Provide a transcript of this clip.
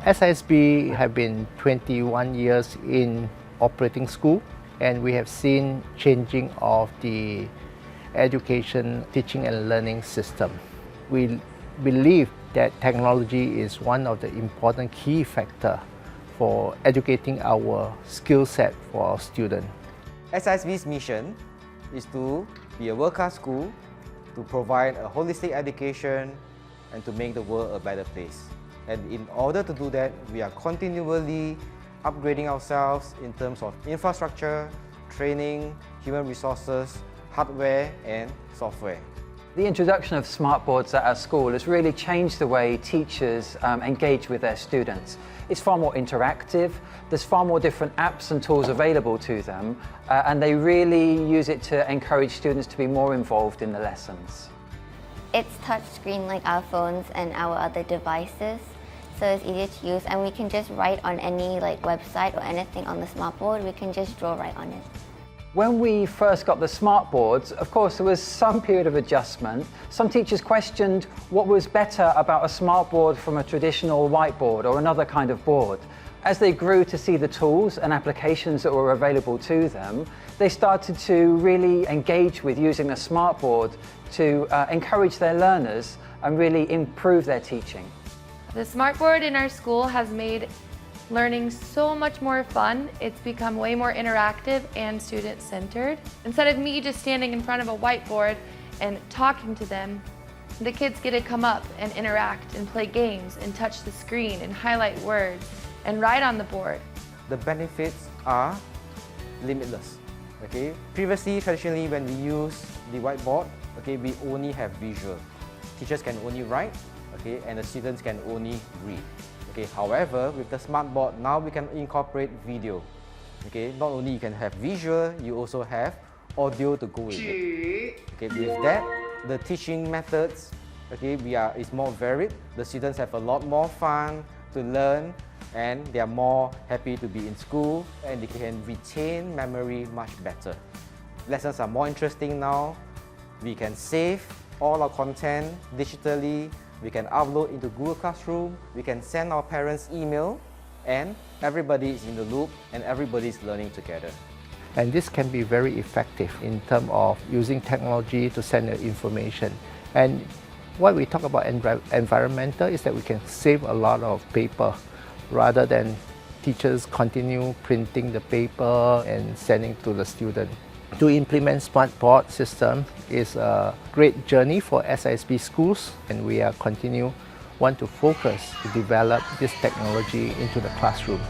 SISB have been 21 years in operating school, and we have seen changing of the education, teaching and learning system. We believe that technology is one of the important key factors for educating our skill set for our students. SISB's mission is to be a world-class school, to provide a holistic education and to make the world a better place. And in order to do that, we are continually upgrading ourselves in terms of infrastructure, training, human resources, hardware and software. The introduction of smartboards at our school has really changed the way teachers engage with their students. It's far more interactive, there's far more different apps and tools available to them, and they really use it to encourage students to be more involved in the lessons. It's touchscreen like our phones and our other devices, so it's easier to use, and we can just write on any website or anything on the smartboard. We can just draw right on it. When we first got the smartboards, of course there was some period of adjustment. Some teachers questioned what was better about a smartboard from a traditional whiteboard or another kind of board. As they grew to see the tools and applications that were available to them, they started to really engage with using the smartboard to encourage their learners and really improve their teaching. The smartboard in our school has made learning so much more fun. It's become way more interactive and student-centered. Instead of me just standing in front of a whiteboard and talking to them, the kids get to come up and interact and play games and touch the screen and highlight words and write on the board. The benefits are limitless. Okay? Previously, traditionally, when we use the whiteboard, okay, we only have visual. Teachers can only write, okay, and the students can only read. Okay, however, with the smartboard, now we can incorporate video. Okay, not only you can have visual, you also have audio to go with it. Okay, with that, the teaching methods, okay, is more varied. The students have a lot more fun to learn, and they are more happy to be in school, and they can retain memory much better. Lessons are more interesting now. We can save all our content digitally. We can upload into Google Classroom, we can send our parents email, and everybody is in the loop and everybody is learning together. And this can be very effective in terms of using technology to send the information. And what we talk about environmental is that we can save a lot of paper rather than teachers continue printing the paper and sending to the student. To implement smartboard system is a great journey for SISB schools, and we want to focus to develop this technology into the classroom.